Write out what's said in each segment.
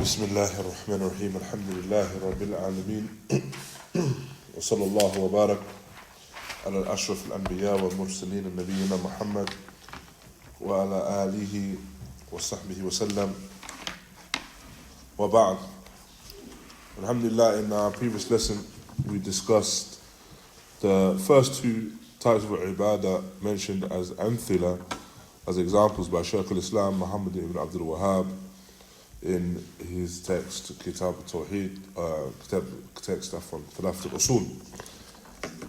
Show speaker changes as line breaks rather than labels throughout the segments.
بسم الله الرحمن الرحيم الحمد لله رب العالمين وصلى الله وبارك على الأشرف الأنبياء والمرسلين نبينا محمد وعلى آله وصحبه وسلم وبعد. Alhamdulillah, in our previous lesson we discussed the first two types of ibadah mentioned as amthila, as examples by Shaykh al-Islām Muḥammad ibn Abdul Wahhāb in his text Kitab al-Tawheed, text from Thalāthat al-Uṣūl.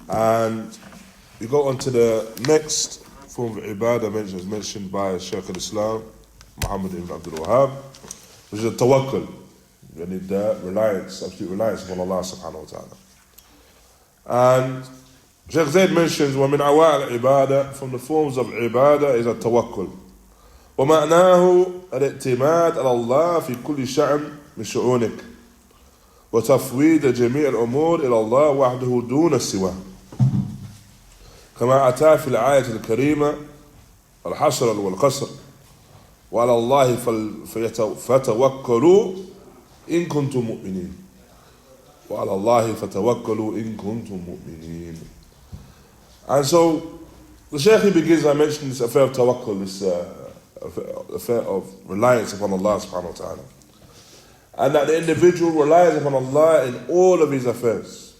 And we go on to the next form of ibadah mentioned by Shaykh al-Islām Muḥammad ibn Abdul Wahhāb, which is a tawakkul, yani the reliance, absolute reliance upon Allah subhanahu wa ta'ala. And Shaykh Zayd mentions وَمِنْ أَوَاءِ الْعِبَادَةِ, from the forms of ibadah is a tawakkul. ومعناه الاعتماد على الله في كل شأن من شؤونك وتفويض جميع الأمور إلى الله وحده دون سواه، كما أتى في الآية الكريمة الحصر والقصر وعلى الله فتوكلوا إن كنتم مؤمنين، وعلى الله فتوكلوا إن كنتم مؤمنين. And so the Shaykh begins, I mentioned this affair of tawakkul, this affair of reliance upon Allah subhanahu wa ta'ala, and that the individual relies upon Allah in all of his affairs,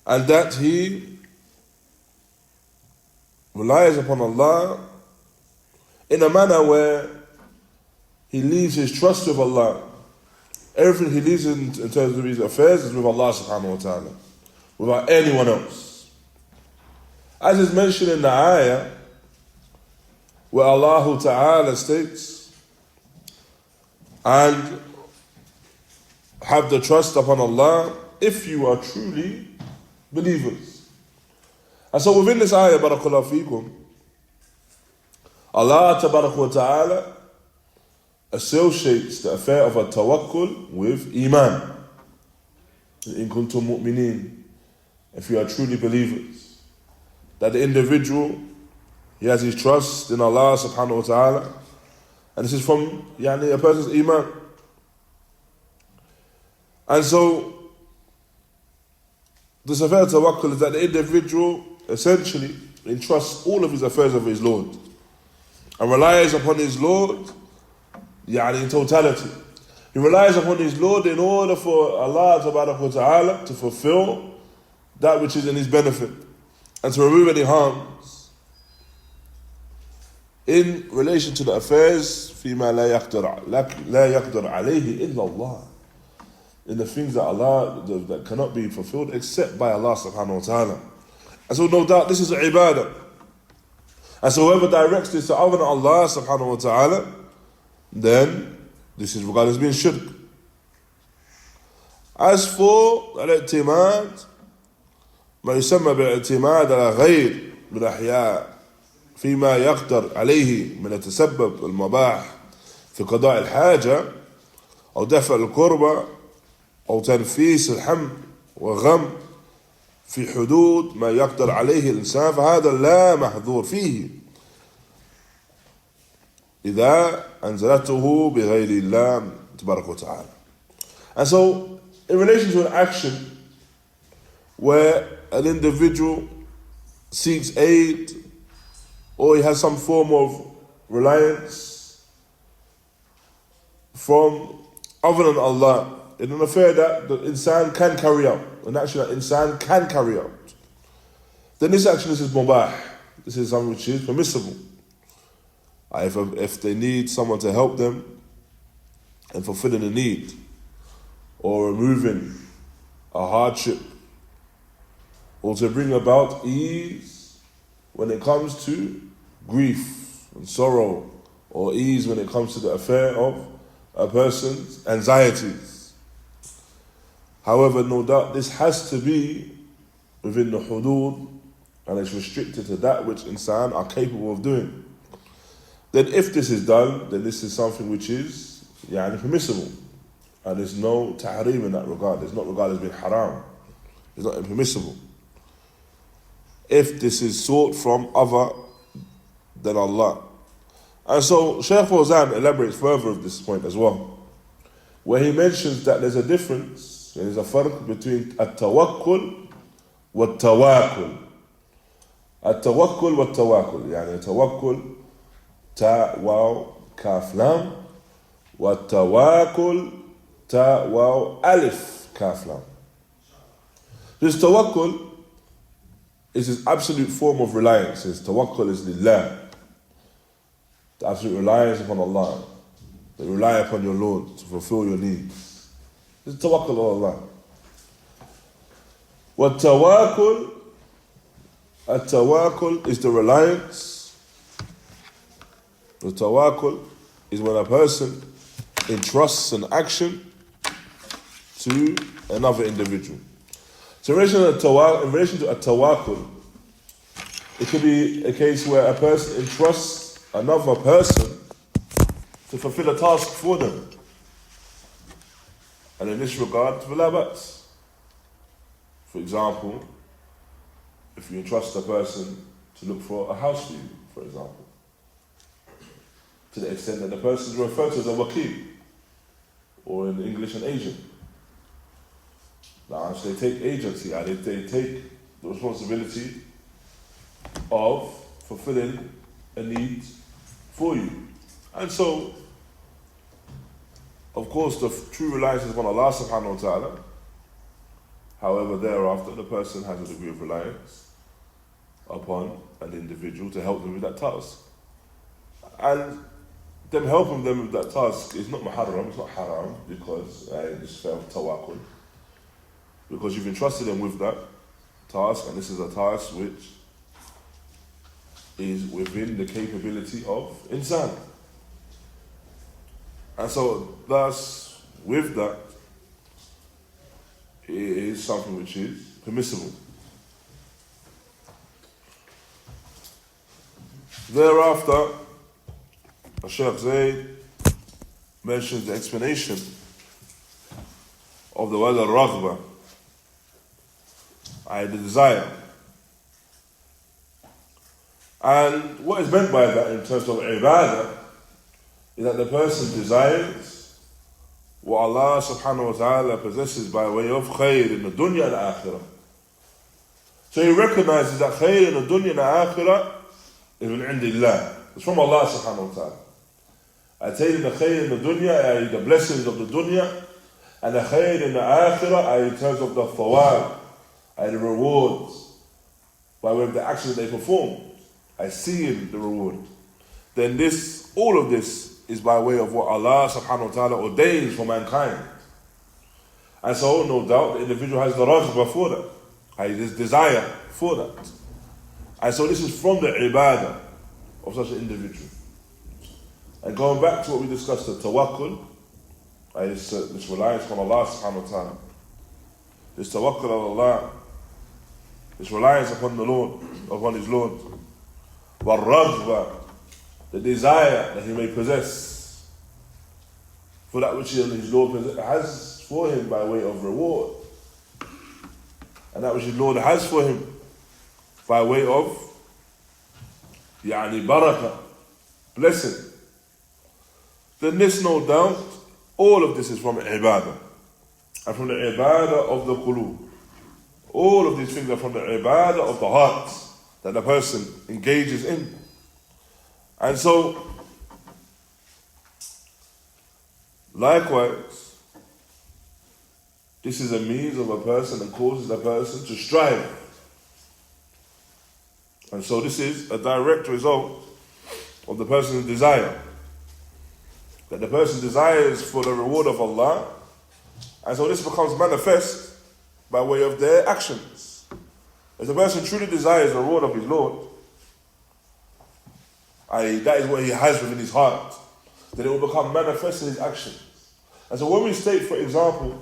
and that he relies upon Allah in a manner where he leaves his trust with Allah. Everything he leaves in terms of his affairs is with Allah subhanahu wa ta'ala, without anyone else. As is mentioned in the ayah where Allah Ta'ala states, and have the trust upon Allah if you are truly believers. And so within this ayah, barakallahu feekum, Allah Ta'ala associates the affair of a tawakkul with iman. In kuntum mu'mineen, if you are truly believers. That the individual, he has his trust in Allah subhanahu wa ta'ala, and this is from a person's iman. And so this affair of tawakkul is that the individual essentially entrusts all of his affairs of his Lord and relies upon his Lord in totality. He relies upon his Lord in order for Allah ta'ala to fulfill that which is in his benefit and to remove any harms in relation to the affairs فيما لا يقدر عليه إلا الله, in the things that Allah that cannot be fulfilled except by Allah subhanahu wa ta'ala. And so no doubt this is ibadah. And so whoever directs this to other than Allah subhanahu wa ta'ala, then this is regarded as being shirk. As for al-i'timad, ما يسمى بالاعتماد على غير بالأحياء فيما يقدر عليه من التسبب المباح في قضاء الحاجة أو دفع القربة أو تنفيس الهم وغم في حدود ما يقدر عليه الإنسان، فهذا لا محظور فيه إذا أنزلته بغير الله تبارك وتعالى. And so in relation to an action where an individual seeks aid or he has some form of reliance from other than Allah in an affair that the insan can carry out, an action that insan can carry out, then this action is mubah. This is something which is permissible. If they need someone to help them in fulfilling a need or removing a hardship, or to bring about ease when it comes to grief and sorrow, or ease when it comes to the affair of a person's anxieties. However, no doubt this has to be within the hudud, and it's restricted to that which insan are capable of doing. Then if this is done, then this is something which is permissible, and there's no tahrim in that regard. It's not regarded as being haram. It's not impermissible if this is sought from other than Allah. And so Shaykh Fawzan elaborates further of this point as well. where he mentions that there's a difference, there's a farq between at-tawakkul wa tawakkul. At-tawakkul wa tawakkul, yani tawakkul, ta, waw, kaf, lam, wa tawakkul, ta, waw, alif, kaf, lam. This tawakkul is his absolute form of reliance. His tawakkul is lillah, the absolute reliance upon Allah. They rely upon your Lord to fulfill your needs. This is tawakkul on Allah. What tawakkul? At-tawakkul is the reliance. The tawakkul is when a person entrusts an action to another individual. So in relation to a tawakkul, it could be a case where a person entrusts another person to fulfill a task for them. And in this regard, فَلَا بَأْسَ. For example, if you entrust a person to look for a house for you, for example, to the extent that the person is referred to as a wakil, or in English an agent. Now, so they take agency, and they take the responsibility of fulfilling a need for you. And so, of course, the true reliance is upon Allah subhanahu wa ta'ala. However, thereafter, the person has a degree of reliance upon an individual to help them with that task. And them helping them with that task is not muharram, it's not haram, because it's tawakkul. Because you've entrusted them with that task, and this is a task which is within the capability of insan. And so, thus, with that, it is something which is permissible. Thereafter, Shaykh Zayd mentions the explanation of the word al-Raghbah, the desire. And what is meant by that in terms of ibadah is that the person desires what Allah subhanahu wa ta'ala possesses by way of khayr in the dunya and akhirah. So he recognizes that khayr in the dunya and akhirah is min indillah. It's from Allah subhanahu wa ta'ala. Atayna the khayr in the dunya, the blessings of the dunya, and the khayr in the akhirah, in terms of the thawab, the rewards, by way of the actions they perform, seeing the reward. Then all of this is by way of what Allah subhanahu wa ta'ala ordains for mankind. And so, no doubt, the individual has the raghbah for that, has this desire for that. And so this is from the ibadah of such an individual. And going back to what we discussed, the tawakkul, this reliance on Allah subhanahu wa ta'ala, this tawakkul on Allah, this reliance upon the Lord, upon His Lord, raghbah, the desire that he may possess for that which his Lord has for him by way of reward, and that which his Lord has for him by way of barakah, blessing. Then this, no doubt, all of this is from ibadah, and from the ibadah of the qulūb. All of these things are from the ibadah of the heart that the person engages in. And so, likewise, this is a means of a person and causes a person to strive. And so this is a direct result of the person's desire. That the person desires for the reward of Allah, and so this becomes manifest by way of their actions. If the person truly desires the reward of his Lord, that is what he has within his heart, then it will become manifest in his actions. And so when we state, for example,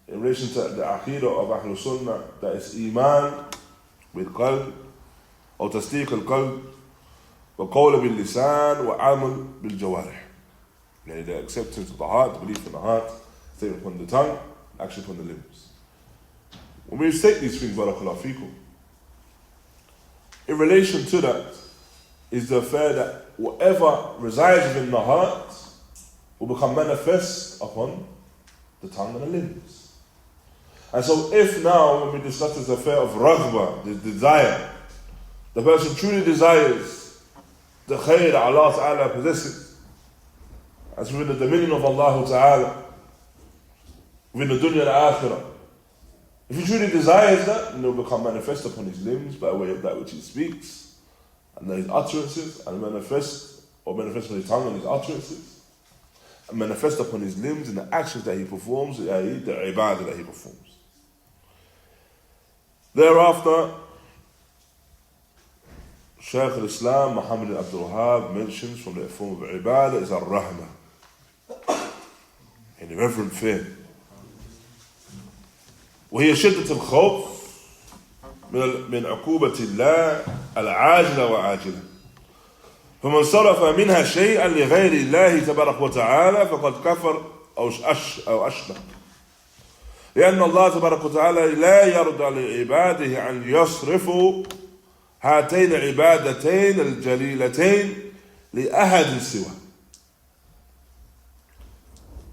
in relation to the aqidah of Ahlul Sunnah, that is iman with qalb, or tasdeeq al-qalb, wa qawla bil-lisan, wa amal bil-jawarih. The acceptance of the heart, the belief in the heart, statement upon the tongue, action upon the limbs. When we state these things, barakallahu feekum, in relation to that is the affair that whatever resides within the heart will become manifest upon the tongue and the limbs. And so if now, when we discuss this affair of raghbah, the desire, the person truly desires the khair that Allah Ta'ala possesses, as within the dominion of Allah Ta'ala, within the dunya and akhirah, if he truly desires that, then it will become manifest upon his limbs by way of that which he speaks, and his utterances, and manifest on his tongue and his utterances, and manifest upon his limbs in the actions that he performs, the ibadah that he performs. Thereafter, Shaykh al-Islām Muḥammad Abdul Hakeem mentions from the form of ibadah is al-rahmah, in reverent fear. وهي شدة الخوف من عقوبة الله العاجلة وعاجلة. فمن صرف منها شيئا لغير الله تبارك وتعالى فقد كفر أو أشرك. لأن الله تبارك وتعالى لا يرضى لعباده أن يصرفوا هاتين العبادتين الجليلتين لأحد سواه.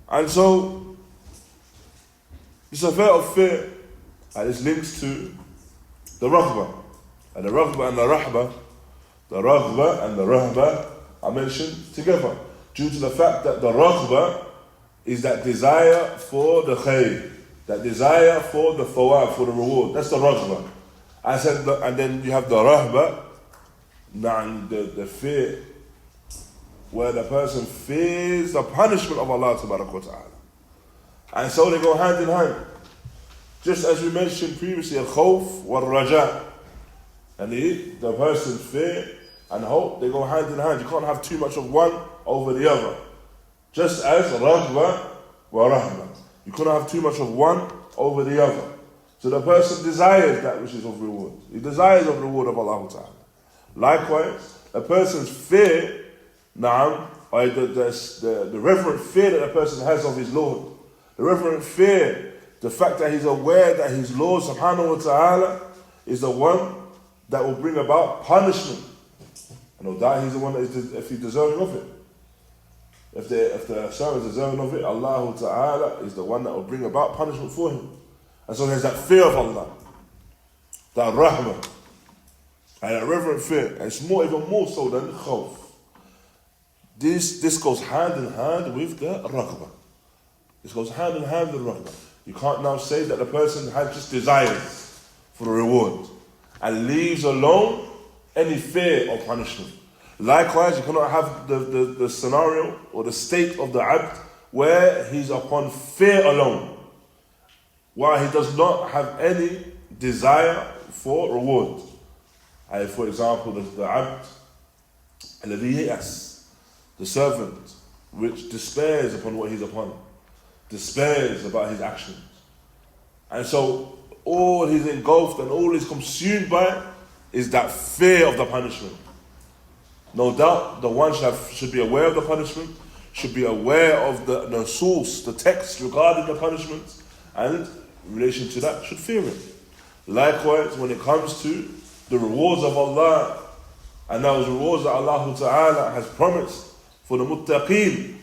And so, this affair of fear, and it's linked to the raghbah. And the raghbah and the rahbah, the raghbah and the rahbah are mentioned together, due to the fact that the raghbah is that desire for the khayr, that desire for the thawab, for the reward. That's the raghbah. I said, and then you have the rahbah, the fear, where the person fears the punishment of Allah Ta'ala. And so they go hand in hand. Just as we mentioned previously, al-khawf wal-raja. And the person's fear and hope, they go hand in hand. You can't have too much of one over the other. Just as raghbah wa-rahbah. You couldn't have too much of one over the other. So the person desires that which is of reward. He desires of the reward of Allah Ta'ala. Likewise, a person's fear, or the reverent fear that a person has of his Lord, the reverent fear, the fact that he's aware that his Lord subhanahu wa ta'ala is the one that will bring about punishment. And no doubt he's the one that is, if he's deserving of it. If the servant is deserving of it, Allah ta'ala is the one that will bring about punishment for him. And so there's that fear of Allah, that rahmah, and that reverent fear. And it's even more so than khawf. This goes hand in hand with the raghbah. This goes hand in hand with raghbah. You can't now say that the person has just desires for the reward and leaves alone any fear of punishment. Likewise, you cannot have the scenario or the state of the 'Abd where he's upon fear alone, while he does not have any desire for reward. For example, the 'Abd الذي يأس, the servant which despairs upon what he's upon, despairs about his actions. And so all he's engulfed and all he's consumed by is that fear of the punishment. No doubt the one should be aware of the punishment, should be aware of the source, the text regarding the punishment, and in relation to that should fear it. Likewise, when it comes to the rewards of Allah, and those rewards that Allah Ta'ala has promised for the muttaqeen,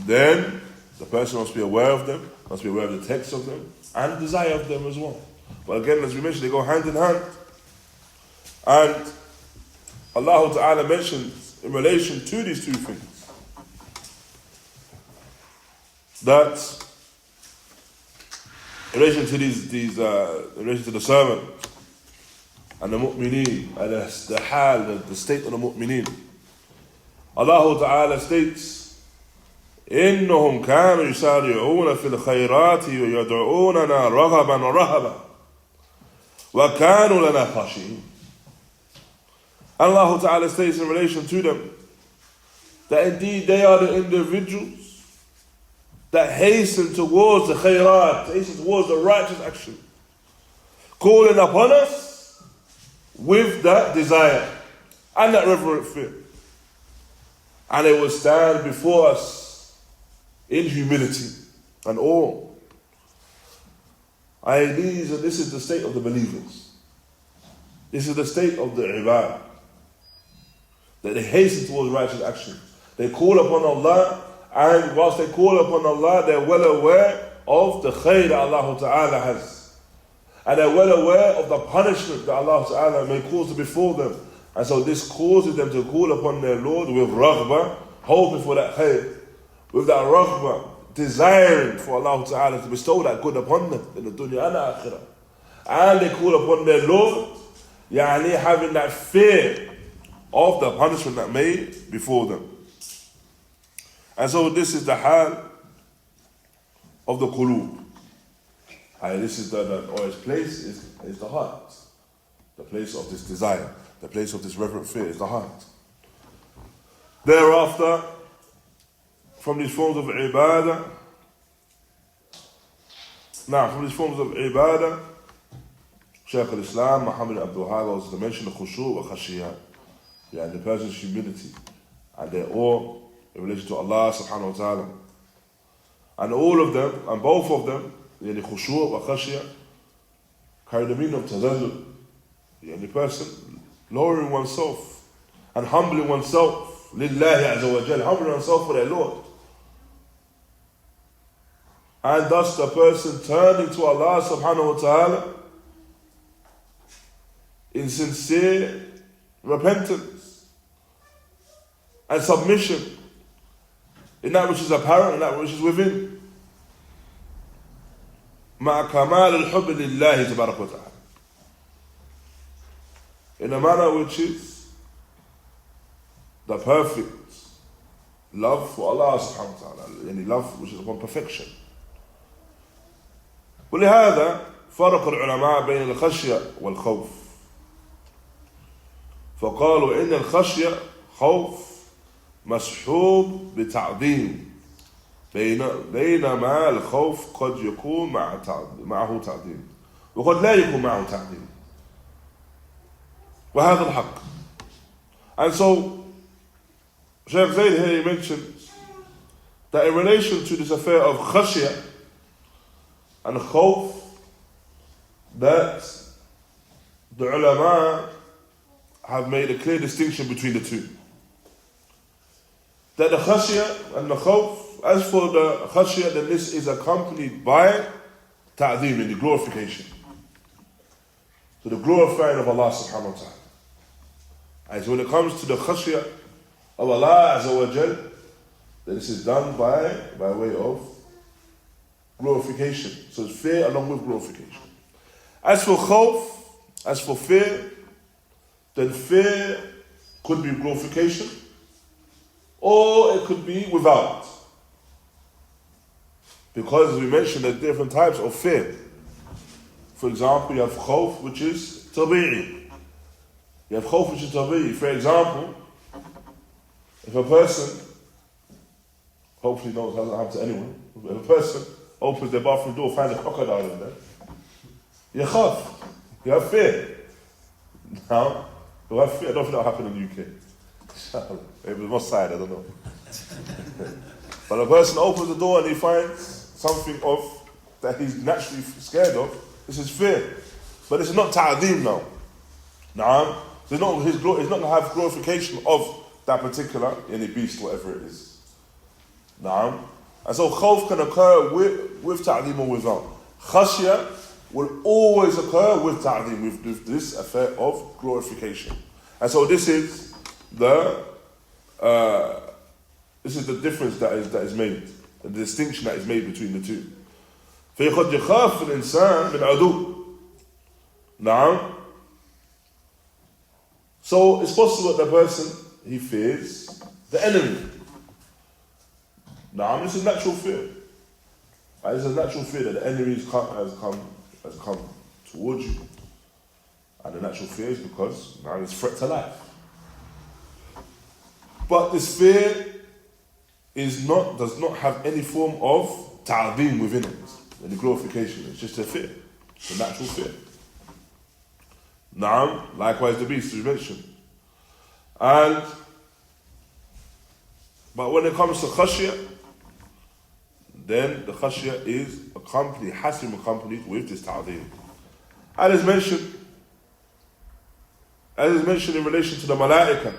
then the person must be aware of them, must be aware of the text of them, and desire of them as well. But again, as we mentioned, they go hand in hand. And Allah Ta'ala mentions in relation to these two things that in relation to in relation to the servant and the mu'mineen, and the hal, the state of the mu'mineen, Allah Ta'ala states, إِنَّهُمْ كَانُوا يُسَارِعُونَ فِي الْخَيْرَاتِ وَيَدْعُونَنَا رَغَبًا وَرَهَبًا وَكَانُوا لَنَا خَاشِعِينَ. Allah Ta'ala states in relation to them that indeed they are the individuals that hasten towards the khayrat, hasten towards the righteous action, calling upon us with that desire and that reverent fear. And they will stand before us in humility and awe. This is the state of the believers. This is the state of the ibad. That they hasten towards righteous action. They call upon Allah And whilst they call upon Allah, they're well aware of the khayr that Allah Ta'ala has. And they're well aware of the punishment that Allah Ta'ala may cause to befall them. And so this causes them to call upon their Lord with raghbah, hoping for that khayr. With that raghbah, desiring for Allah Ta'ala to bestow that good upon them in the dunya and the akhirah. And they call upon their Lord, having that fear of the punishment that may befall them. And so this is the hal of the qulūb. This is or its place is the heart. The place of this desire, the place of this reverent fear is the heart. Thereafter, from these forms of ibadah, Shaykh al-Islām, Muḥammad Abdul Hakeem also mentioned the khushūʿ and khashyah, the person's humility and their awe in relation to Allah subhanahu wa ta'ala. And all of them, and both of them, the khushūʿ and khashyah, carry the meaning of tazallul, the person lowering oneself and humbling oneself, lillahi azza wa jal, humbling oneself for their Lord. And thus the person turning to Allah subhanahu wa ta'ala in sincere repentance and submission in that which is apparent and that which is within. مع كمال الحب لله تبارك وتعالى, in a manner which is the perfect love for Allah subhanahu wa ta'ala, any love which is upon perfection. ولهذا فرق العلماء بين الخشية والخوف، فقالوا إن الخشية خوف مسحوب بتعظيم، بينما الخوف قد يكون معه تعظيم وقد لا يكون معه تعظيم، وهذا الحق. And so Shaykh Zayd here mentions that in relation to this affair of khashyah and khawf, that the ulama have made a clear distinction between the two. That the khashyah and the khawf, as for the khashyah, then this is accompanied by ta'zeem, in the glorification. So the glorifying of Allah subhanahu wa ta'ala. And so when it comes to the khashyah of Allah azza wa jal, then this is done by way of glorification. So it's fear along with glorification. As for khawf, as for fear, then fear could be glorification or it could be without. Because as we mentioned, there's different types of fear. For example, you have khawf, which is tabi'i. You have khawf, which is tabi'i. For example, if a person, hopefully no, it hasn't happened to anyone, if a person opens their bathroom door, finds a crocodile in there, you have fear. Now, you have fear. I don't think that'll happen in the UK. Maybe the most side, I don't know. But a person opens the door and he finds something of that he's naturally scared of. This is fear. But it's not ta'zeem now. Now, he's not going to have glorification of that particular any beast, whatever it is. Now, and so khawf can occur with ta'zeem or without. Khashyah will always occur with ta'zeem, with this affair of glorification. And so this is the difference that is made, the distinction that is made between the two. فَيَقَدْ يَخَافُ الْإِنسَانِ مِنْ عَدُوٍ. Now, so it's possible that the person, he fears the enemy. Now, this is natural fear. This is a natural fear that the enemy has come towards you. And the natural fear is because now it's a threat to life. But this fear does not have any form of ta'zeem within it, any glorification. It's just a fear. It's a natural fear. Now, likewise the beast we mentioned. But when it comes to khashyah, then the khashyah has to be accompanied with this ta'zeem. As is mentioned in relation to the malaika,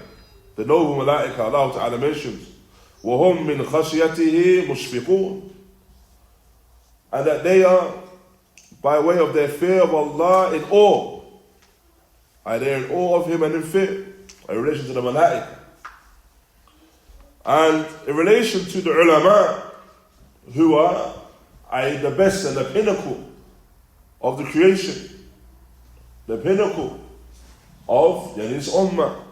the noble malaika, Allah Ta'ala mentions, وَهُمْ مِنْ خَشْيَتِهِ مُشْفِقُونَ. And that they are, by way of their fear of Allah, in awe. They are in awe of Him and in fear, in relation to the malaika. And in relation to the ulama, who are the best and the pinnacle of the creation, the pinnacle of this ummah.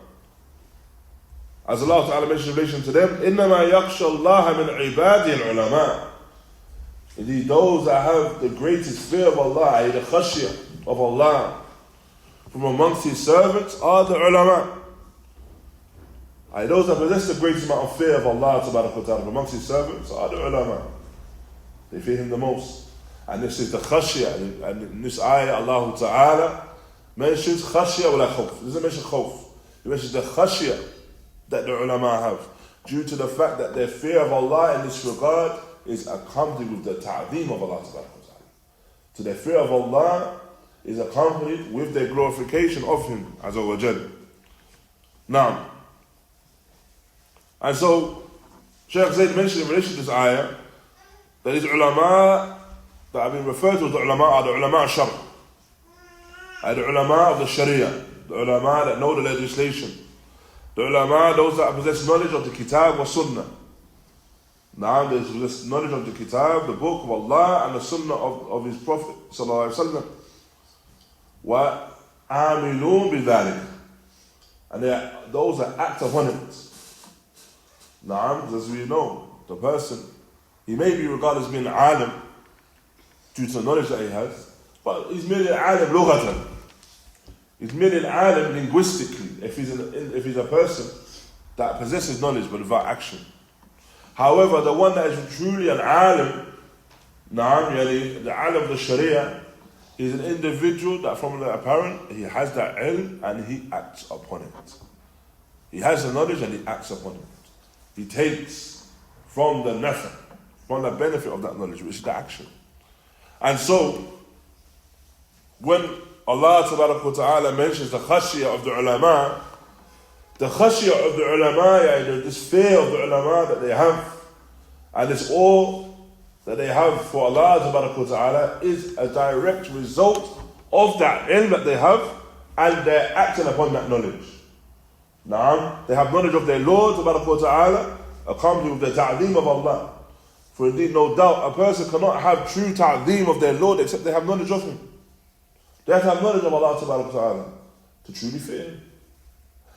As Allah Ta'ala mentioned in relation to them, إِنَّمَا يَخْشَى اللَّهَ مِنْ عِبَادِهِ الْعُلَمَاء. Indeed, those that have the greatest fear of Allah, the khashyah of Allah, from amongst His servants are the ulama. Those that possess the greatest amount of fear of Allah from amongst His servants are the ulama. They fear Him the most. And this is the khashyah. And in this ayah, Allah Ta'ala mentions khashyah wa la khawf. He doesn't mention khawf. He mentions the khashyah that the ulama have, due to the fact that their fear of Allah in this regard is accompanied with the ta'zeem of Allah. So their fear of Allah is accompanied with their glorification of Him Azza wa Jal. Now, and so Shaykh Zayd mentioned in relation to this ayah that these ulama that have been referred to as the ulama are the ulama shar, the ulama of the sharia, the ulama that know the legislation, the ulama, those that possess knowledge of the kitab wa sunnah. Now there's this knowledge of the kitab, the book of Allah, and the sunnah of His Prophet sallallahu alaihi wasallam. Wa amilun bidhalik, and they are those that act upon it. Now, as we know, the person, he may be regarded as being an alim due to the knowledge that he has, but he's merely an alim lughatan. He's merely an alim linguistically, if he's a person that possesses knowledge but without action. However, the one that is truly an alim, the alim of the sharia, is an individual that from the apparent, he has that ilm and he acts upon it. He has the knowledge and he acts upon it. He takes from the naf'a, from the benefit of that knowledge, which is the action. And so, when Allah Ta'ala mentions the khashyah of the ulama, the khashyah of the ulama, this fear of the ulama that they have, and this awe that they have for Allah Ta'ala, is a direct result of that ilm that they have, and they're acting upon that knowledge. Now, they have knowledge of their Lord Ta'ala, accompanied with the ta'zeem of Allah. For indeed, no doubt, a person cannot have true ta'zeem of their Lord except they have knowledge of Him. They have to have knowledge of Allah Ta'ala to truly fear Him.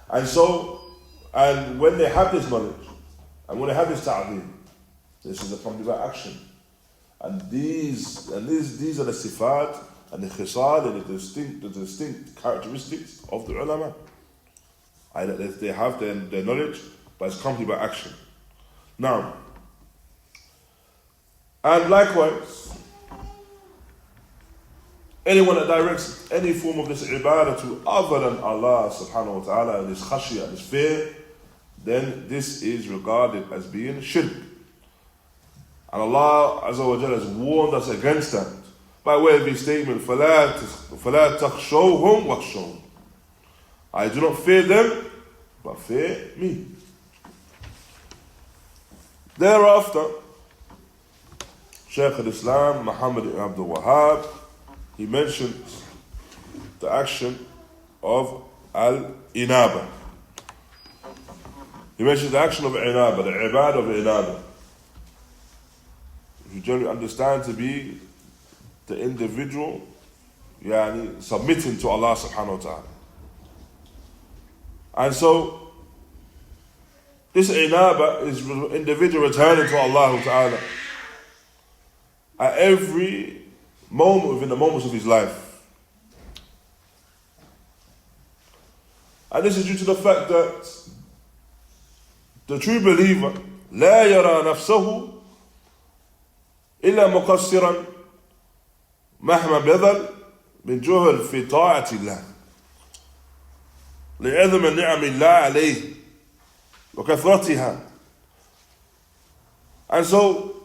And so, and when they have this knowledge, and when they have this ta'zeem, this is accompanied by action. And these are the sifat and the khisal and the distinct characteristics of the ulama. They have their knowledge, but it's accompanied by action. Now, and likewise, anyone that directs any form of this ibadah to other than Allah subhanahu wa ta'ala, this khashyah, this fear, then this is regarded as being shirk. And Allah Azza wa Jalla has warned us against that by way of His statement, فَلَا تَخْشَوْهُمْ وَخْشَوْهُمْ. I do not fear them, but fear me. Thereafter, Shaykh al-Islām Muḥammad ibn Abdul Wahhāb, he mentions the action of al-Inābah. He mentions the action of Inābah, the ibadah of Inābah. You generally understand to be the individual submitting to Allah subhanahu wa ta'ala. And so, this Inābah is individual returning to Allah ta'ala at every moment within the moments of his life. And this is due to the fact that the true believer لا يرى نفسه إلا مقصرا مهما بذل من جهل في طاعة الله لعظم نعم الله عليه وكثرتها. And so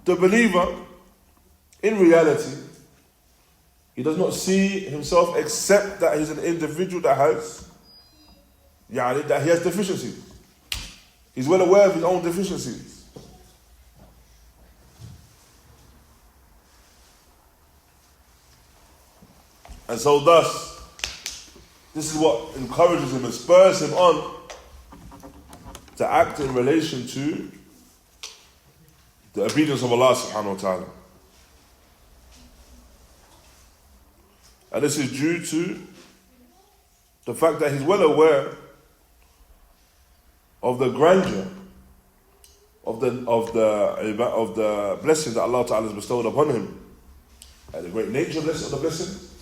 the believer in reality, he does not see himself except that he's an individual that has that he has deficiency. He's well aware of his own deficiencies. And so thus, this is what encourages him and spurs him on to act in relation to the obedience of Allah subhanahu wa ta'ala. And this is due to the fact that he's well aware of the grandeur of the blessings that Allah ta'ala has bestowed upon him, and the great nature of the blessings,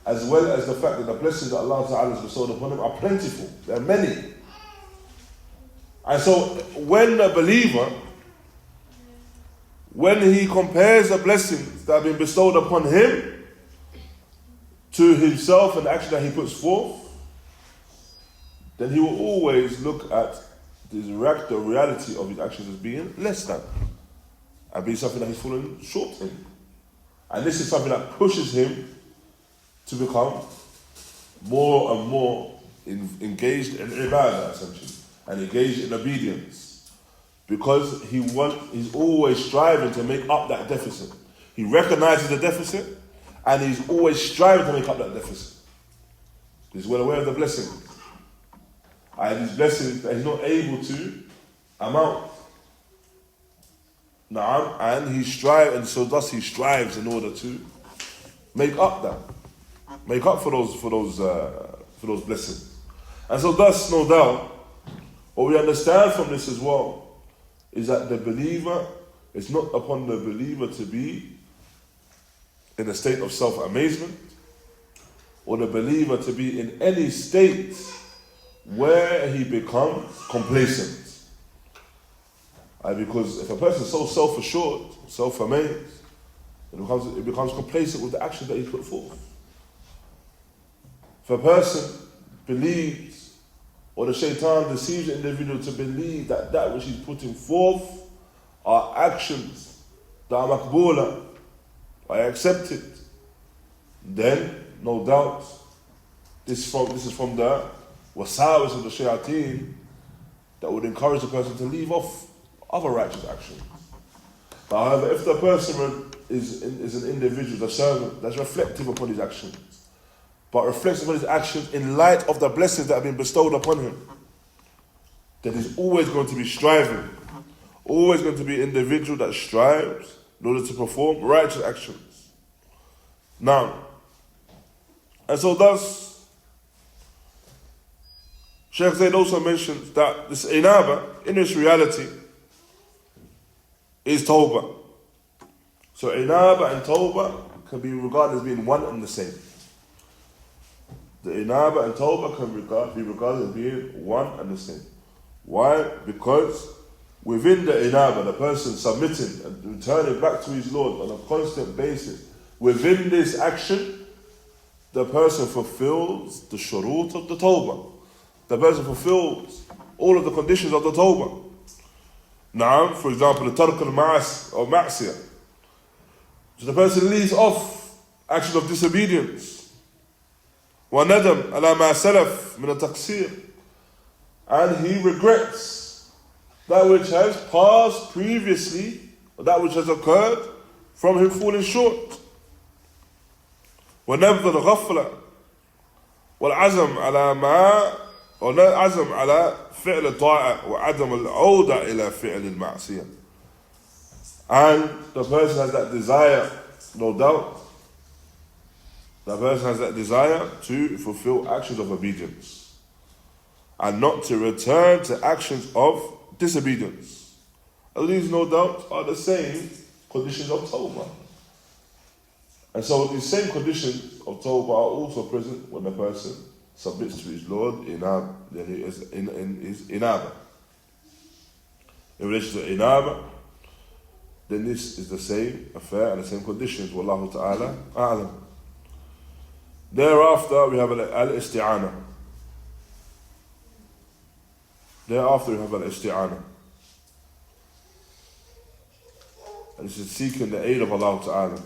as well as the fact that the blessings that Allah ta'ala has bestowed upon him are plentiful. There are many. And so when a believer, when he compares the blessings that have been bestowed upon him to himself and the action that he puts forth, then he will always look at the reality of his actions as being less than, and being something that he's fallen short in. And this is something that pushes him to become more and more engaged in ibadah, essentially, and engaged in obedience, because he's always striving to make up that deficit. He recognizes the deficit, and he's always striving to make up that deficit. He's well aware of the blessings, and these blessings that he's not able to amount. And he strives in order to make up for those blessings. And so thus, no doubt, what we understand from this as well is that the believer, it's not upon the believer to be in a state of self-amazement, or the believer to be in any state where he becomes complacent. Because if a person is so self-assured, self-amazed, it becomes complacent with the action that he put forth. If a person believes, or the shaitan deceives the individual to believe that which he's putting forth are actions that are maqboolah, are accepted, then no doubt this is from the wasawis of the shayateen that would encourage the person to leave off other righteous actions. But however, if the person is an individual, the servant, that's reflective upon his actions, but reflects upon his actions in light of the blessings that have been bestowed upon him, then he's always going to be striving, always going to be an individual that strives in order to perform righteous actions. Now, and so thus, Shaykh Zayd also mentions that this Inābah, in its reality, is Tawbah. So Inābah and Tawbah can be regarded as being one and the same. The Inābah and Tawbah can be regarded as being one and the same. Why? Because within the Inābah, the person submitting and returning back to his Lord on a constant basis, within this action, the person fulfills the shurūt of the Tawbah. The person fulfills all of the conditions of the Tawbah. Now, for example, the tark al-ma'siyah. So the person leaves off actions of disobedience. وَنَدَمْ عَلَى مَا سَلَفْ مِنَ التَّقْصِيرِ. And he regrets that which has passed previously, or that which has occurred from him falling short. وَنَبْذَ الْغَفْلَةِ وَالْعَزَمْ عَلَى مَا وَالْعَزَمْ عَلى فِعْلِ الطَّاعَةِ وَعَدَمَ الْعَوْدَةِ إِلَى فِعْلِ الْمَعْصِيَةِ. And the person has that desire, no doubt. The person has that desire to fulfill actions of obedience and not to return to actions of disobedience. And these, no doubt, are the same conditions of Tawbah. And so these same conditions of Tawbah are also present when the person submits to his Lord in his Inābah. In relation to Inābah, then this is the same affair and the same conditions. Wallahu ta'ala a'lam. Thereafter we have al-istiʿānah. And this is seeking the aid of Allah ta'ala.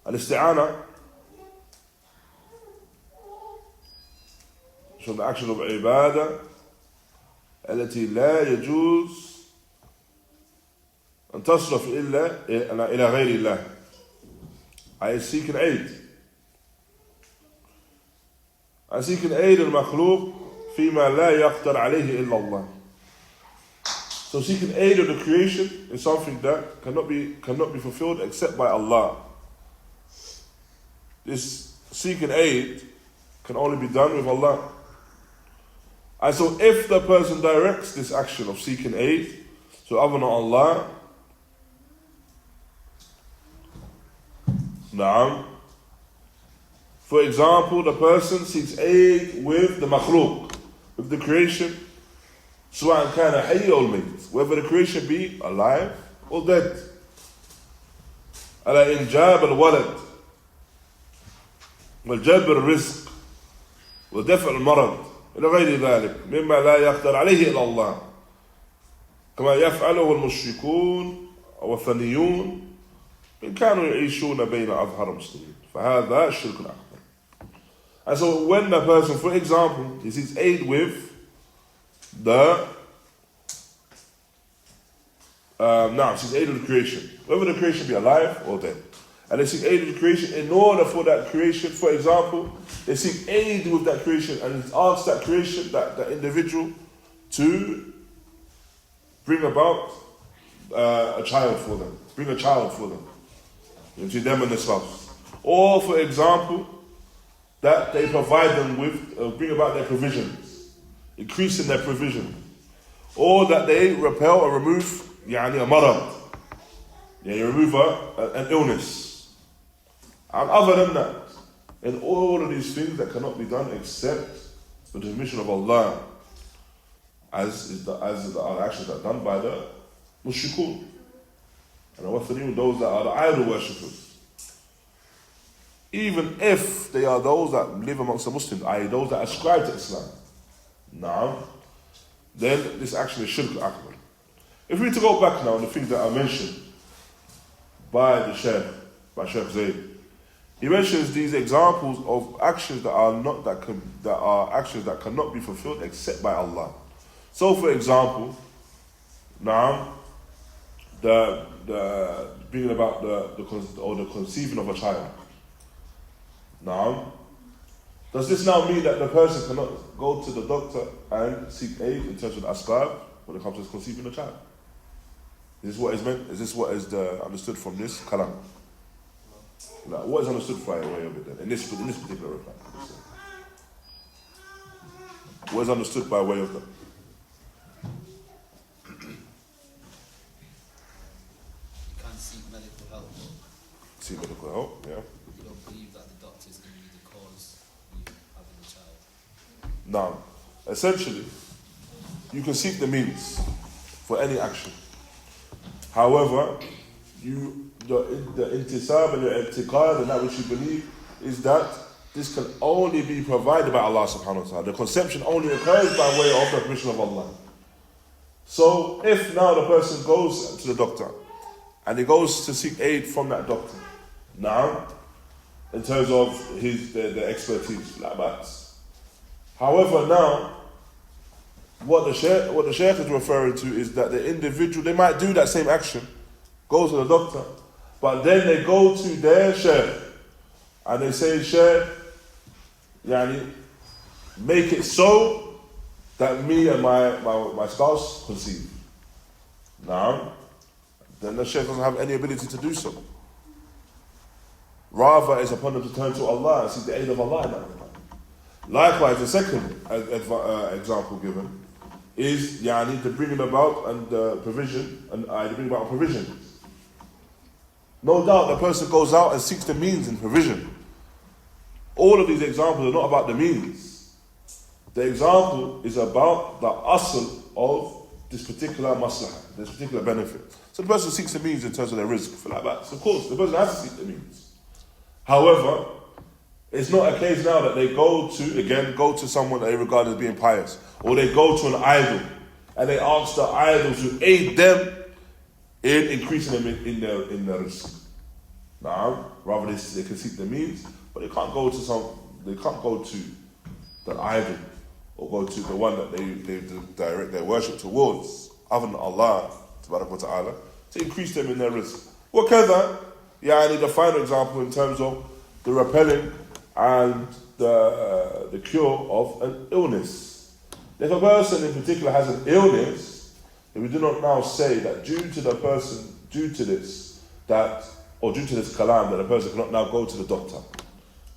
Al-istiʿānah is from the action of ibadah التي لا يجوز أن تصرف إلا إلى غير الله. I seek an aid. I seek an aid المخلوق فيما لا يقدر عليه إلا الله. So seeking aid of the creation is something that cannot be fulfilled except by Allah. This seeking aid can only be done with Allah. And so if the person directs this action of seeking aid to other than Allah, na'am, for example, the person seeks aid with the makhluk, with the creation, سواء كان حي أو ميت, whether the creation be alive or dead. على إنجاب الولد والجلب الرزق ودفع المرض إلى غير ذلك مما لا يقدر عليه إلا الله, كما يفعله المشركون والوثنيون إن كانوا يعيشون بين أظهر المسلمين. فهذا الشرك الأكبر. And so when the person, for example, he seeks aid with seeks aid of the creation, whether the creation be alive or dead, and they seek aid of the creation in order for that creation, for example, they seek aid with that creation and ask that creation, that individual, to bring about a child for them, bring a child for them, between them and their spouse. Or, for example, that they provide them with, bring about their provisions, increasing their provision. Or that they repel or remove a marad, you remove an illness. And other than that, in all of these things that cannot be done except with the permission of Allah, as the actions that are done by the mushrikun and the wathaniyun, those that are the idol worshippers. Even if they are those that live amongst the Muslims, i.e. those that ascribe to Islam, now, then this action is shirk akbar. If we were to go back now on the things that are mentioned by the Shaykh, by Shaykh Zayd, he mentions these examples of actions that are actions that cannot be fulfilled except by Allah. So, for example, now the bringing about the conceiving of a child. Now, does this now mean that the person cannot go to the doctor and seek aid in terms of the asbab when it comes to conceiving a child? Is this what is meant? Is this what is understood from this kalam? Now, what is understood by way of it then? In this particular reply. What is understood by way of that?
You can't seek medical help.
Seek medical help, yeah.
You don't believe that the doctor is going to be the cause of you having a child.
Now, essentially, you can seek the means for any action. However, the intisab and the i'tiqad and that which you believe is that this can only be provided by Allah subhanahu wa ta'ala. The conception only occurs by way of the permission of Allah. So if now the person goes to the doctor and he goes to seek aid from that doctor, now in terms of the expertise, like that. However, now what the Shaykh is referring to is that the individual, they might do that same action, go to the doctor, but then they go to their Shaykh and they say, Shaykh, make it so that me and my spouse conceive. Now, then the Shaykh doesn't have any ability to do so. Rather, it's upon them to turn to Allah and seek the aid of Allah in that regard. Likewise, the second example given is the bringing about and provision, and the bringing about provision. No doubt the person goes out and seeks the means in provision. All of these examples are not about the means. The example is about the asl of this particular maslahah, this particular benefit. So the person seeks the means in terms of their rizq, for like that. So of course, the person has to seek the means. However, it's not a case now that they go to someone that they regard as being pious, or they go to an idol and they ask the idol to aid them in increasing them in their rizq. Now, rather they can seek the means, but they can't go to the idol or go to the one that they direct their worship towards, other than Allah tabarak wa ta'ala, to increase them in their rizq. وَكَذَا, the final example in terms of the repelling and the cure of an illness. If a person in particular has an illness, then we do not now say that due to this kalam, that the person cannot now go to the doctor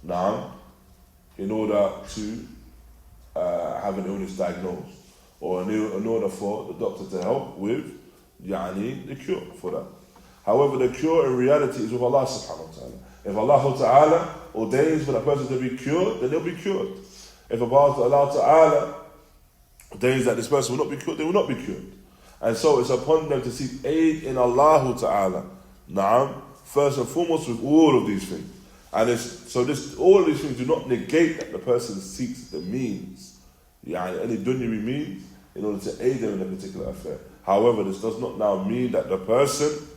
now in order to have an illness diagnosed, or in order for the doctor to help with the cure for that. However, the cure in reality is with Allah subhanahu wa ta'ala. If Allah ta'ala ordains for that person to be cured, then they'll be cured. If Allah ta'ala ordains that this person will not be cured, they will not be cured. And so it's upon them to seek aid in Allah ta'ala. Na'am, first and foremost with all of these things. And all of these things do not negate that the person seeks the means, any dunyawi means, in order to aid them in a particular affair. However, this does not now mean that the person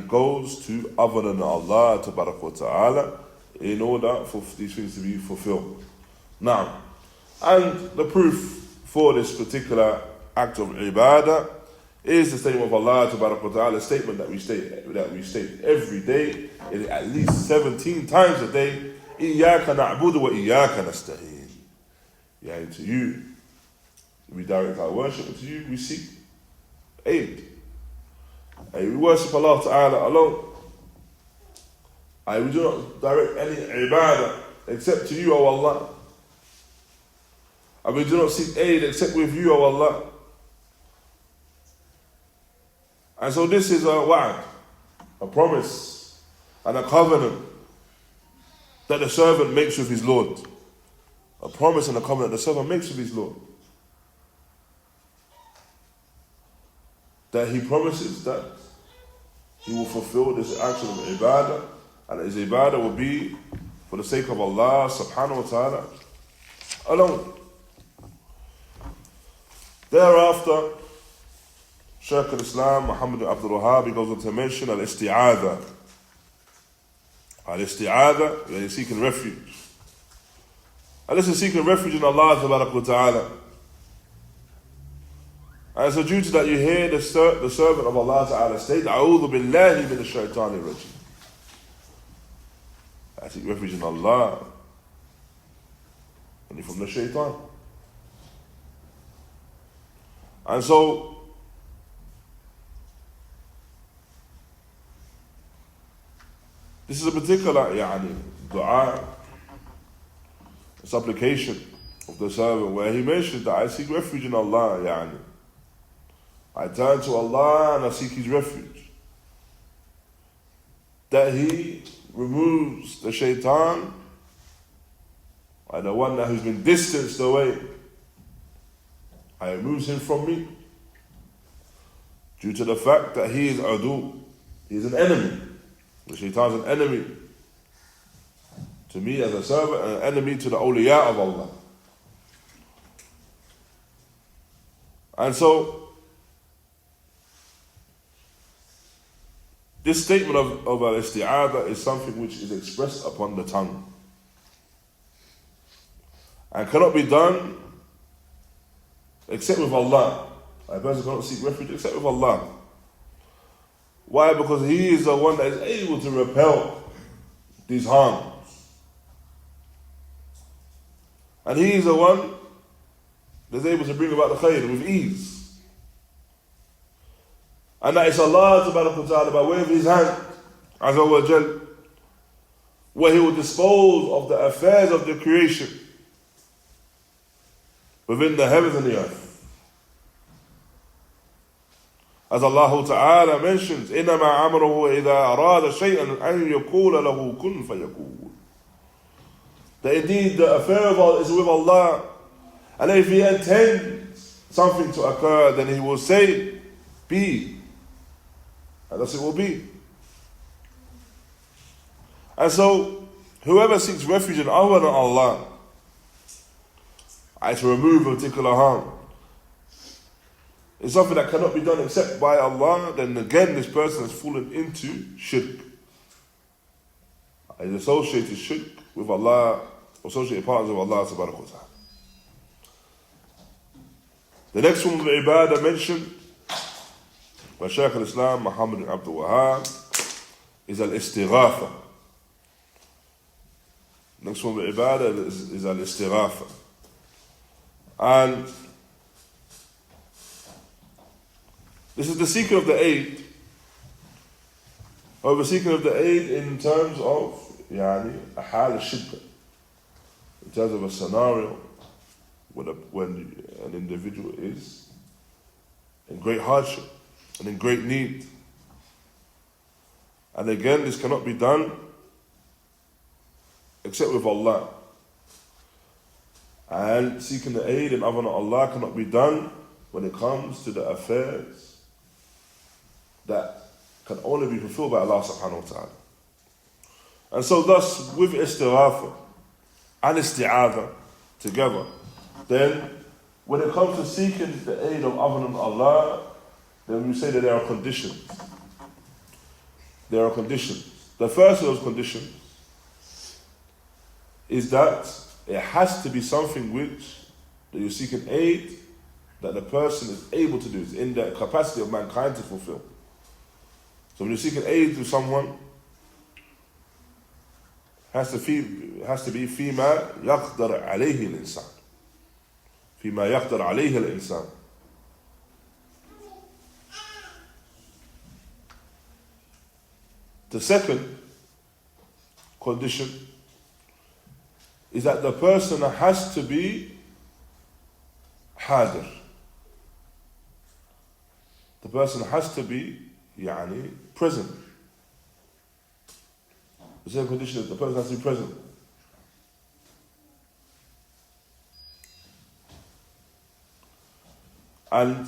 goes to other than Allah ta'ala in order for these things to be fulfilled. Now, and the proof for this particular act of ibadah is the statement of Allah ta'ala, a statement that we state every day, at least 17 times a day. إِيَّاكَ نَعْبُدُ وَإِيَّاكَ نَسْتَعِينُ. To you we direct our worship, and to you we seek aid. We worship Allah ta'ala alone. We do not direct any ibadah except to you, O Allah. And we do not seek aid except with you, O Allah. And so this is a wa'd, a promise, and a covenant that the servant makes with his Lord. A promise and a covenant the servant makes with his Lord. That he promises that he will fulfill this action of ibadah, and his ibadah will be for the sake of Allah subhanahu wa ta'ala alone. Thereafter, Shaykh al-Islām Muḥammad Abdul Wahhāb, he goes on to mention al-Istighāthah. Al-Istighāthah, you're seeking refuge. And this is seeking refuge in Allah ta'ala. And so due to that, you hear the servant of Allah ta'ala state, أعوذ بالله من الشيطان الرجيم. I seek refuge in Allah, and from the shaitan. And so, this is a particular dua, supplication of the servant, where he mentioned that I seek refuge in Allah, I turn to Allah and I seek His refuge. That He removes the shaitan, and the one that has been distanced away, I removes him from me. Due to the fact that he is adu, he is an enemy. The shaitan is an enemy to me as a servant, and an enemy to the awliya of Allah. And so, this statement of al-isti'ādah is something which is expressed upon the tongue and cannot be done except with Allah. A person cannot seek refuge except with Allah. Why? Because He is the one that is able to repel these harms. And He is the one that is able to bring about the khayr with ease. And that is Allah ta'ala by way of His hand, Azza wa Jal, where He will dispose of the affairs of the creation within the heavens and the earth. As Allah Ta'ala mentions, إِنَّمَا عَمْرُهُ إِذَا أَرَادَ شَيْئًا أَنْ يَقُولَ لَهُ كُنْ فَيَكُونَ. That indeed the affair is with Allah, and if He intends something to occur, then He will say, be, and thus it will be. And so, whoever seeks refuge in other than Allah, to remove a particular harm, it's something that cannot be done except by Allah, then again this person has fallen into shirk. He's associated shirk with Allah, associated partners with Allah subhanahu wa ta'ala. The next form of ibadah mentioned by Shaykh al-Islām Muḥammad ibn Abdul Wahhāb is al-Istighāthah. Next form of ibadah is al-Istighāthah. And this is the seeking of the aid. However, seeking of the aid in terms of a hal al-shiddah, in terms of a scenario when an individual is in great hardship and in great need. And again, this cannot be done except with Allah. And seeking the aid in other than Allah cannot be done when it comes to the affairs that can only be fulfilled by Allah subhanahu wa ta'ala. And so thus, with istighāthah and isti'ānah together, then when it comes to seeking the aid of other than Allah, then we say that there are conditions. There are conditions. The first of those conditions is that it has to be something which that you're seeking aid that the person is able to do, is in the capacity of mankind to fulfill. So when you're seeking aid to someone, has to be فيما يقدر عليه الإنسان. فيما يقدر عليه الإنسان. The second condition is that the person has to be حاضر. The person has to be present. The second condition is the person has to be present. And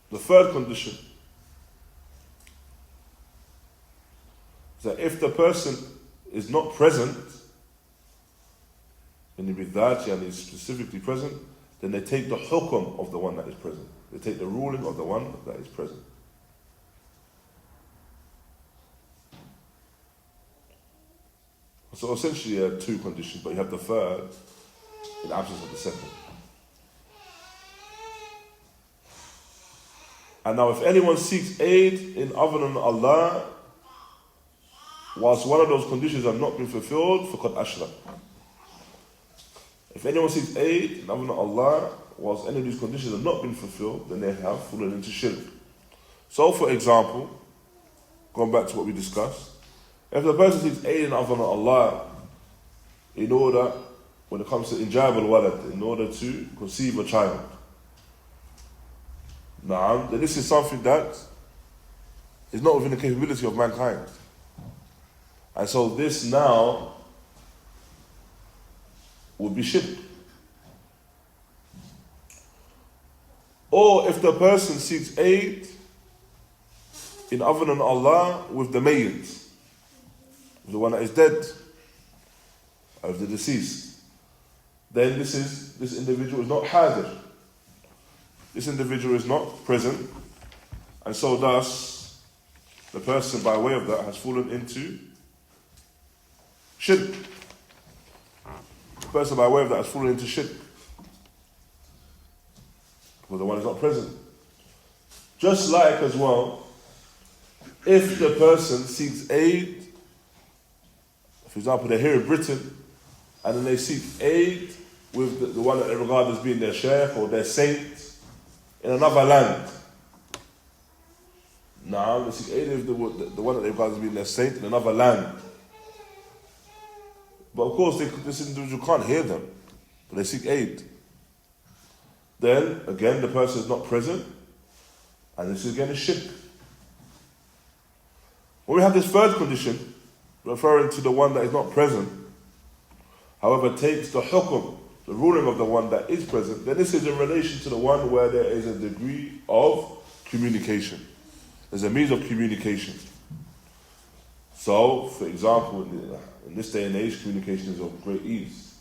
the third condition is that if the person is not present, and with that and is specifically present, then they take the hukum of the one that is present. They take the ruling of the one that is present. So essentially you have two conditions, but you have the third in absence of the second. And now if anyone seeks aid in other than Allah, whilst one of those conditions have not been fulfilled, فَقَدْ أَشْرَكَ. If anyone seeks aid in other than Allah, whilst any of these conditions have not been fulfilled, then they have fallen into shirk. So for example, going back to what we discussed, if the person seeks aid in other than Allah in order, when it comes to injab al-walad, in order to conceive a child, then this is something that is not within the capability of mankind. And so this now would be shirk. Or if the person seeks aid in other than Allah with the mayyit, the one that is dead, of the deceased, then this individual is not hadir. This individual is not present, and so thus the person by way of that has fallen into shirk. The person by way of that has fallen into shirk, because the one is not present. Just like as well, if the person seeks aid, for example, they're here in Britain, and then they seek aid with the one that they regard as being their shaykh or their saint in another land. Now, they seek aid with the one that they regard as being their saint in another land. But of course, this individual can't hear them, but they seek aid. Then, again, the person is not present, and this is again a shirk. When we have this third condition, referring to the one that is not present, however, takes the hukum, the ruling of the one that is present, then this is in relation to the one where there is a degree of communication. There's a means of communication. So, for example, in this day and age, communication is of great ease,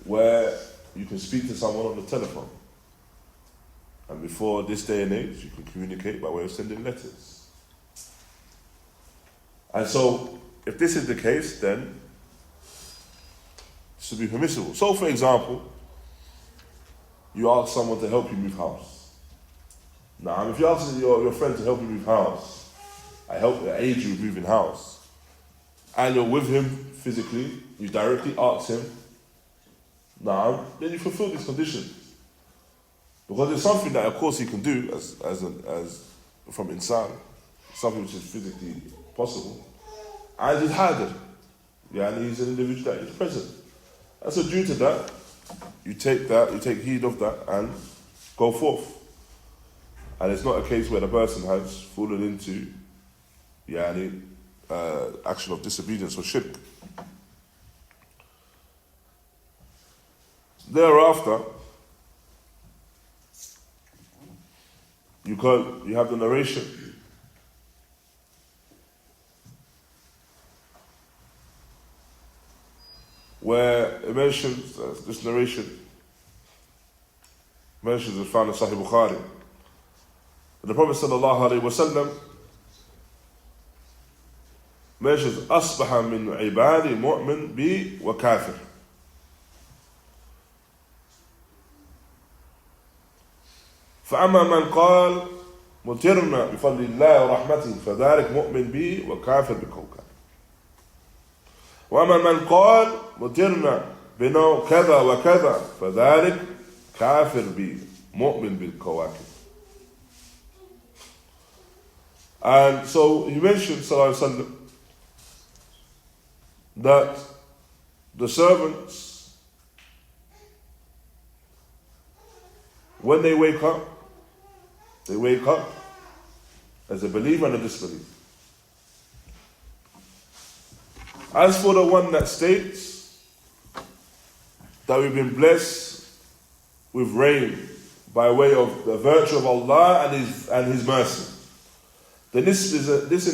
where you can speak to someone on the telephone. And before this day and age, you can communicate by way of sending letters. And so, if this is the case, then it's to be permissible. So, for example, you ask someone to help you move house. Now, if you ask your friend to help you move house, I aid you with moving house, and you're with him physically, you directly ask him, now, then you fulfill these conditions. Because it's something that, of course, he can do as from insan, something which is physically possible, and he's hadr, and he's an individual that is present. And so, due to that, you take heed of that, and go forth. And it's not a case where the person has fallen into action of disobedience or shirk. Thereafter, you have the narration where it mentions, this narration mentions it's found in Sahih Bukhari. The Prophet sallallahu alaihi wasallam mentions أصبح من عبادي مؤمن بي وكافر. فأما من قال مطرنا بفضل الله ورحمته فذلك مؤمن بي وكافر بكوكب. وأما من قال مطرنا بنوع كذا وكذا فذلك كافر بي مؤمن بالكواكب. And so he mentioned sallallahu alaihi wasallam that the servants, when they wake up as a believer and a disbeliever. As for the one that states that we've been blessed with rain by way of the virtue of Allah and His mercy, then this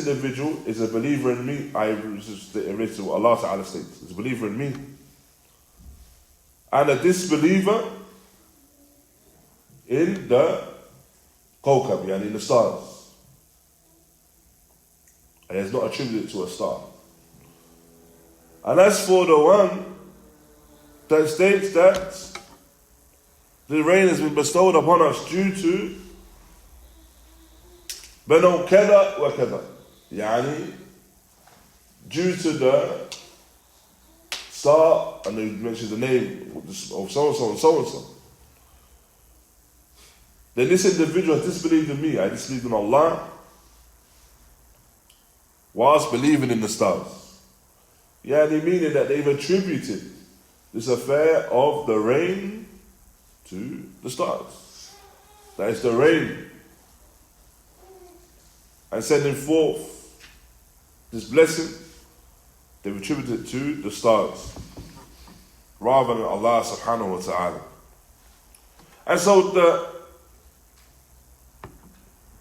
individual is a believer in me. I relate to what Allah Ta'ala states. Is a believer in me. And a disbeliever in the kawkab, in the stars. And it's not attributed to a star. And as for the one that states that the rain has been bestowed upon us due to بنو كذا وكذا, due to the star, and he mentions the name of so and so and so and so, then this individual has disbelieved in me. I disbelieved in Allah whilst believing in the stars. Meaning that they've attributed this affair of the rain to the stars. That is the rain and sending forth this blessing, they've attributed it to the stars rather than Allah subhanahu wa ta'ala. And so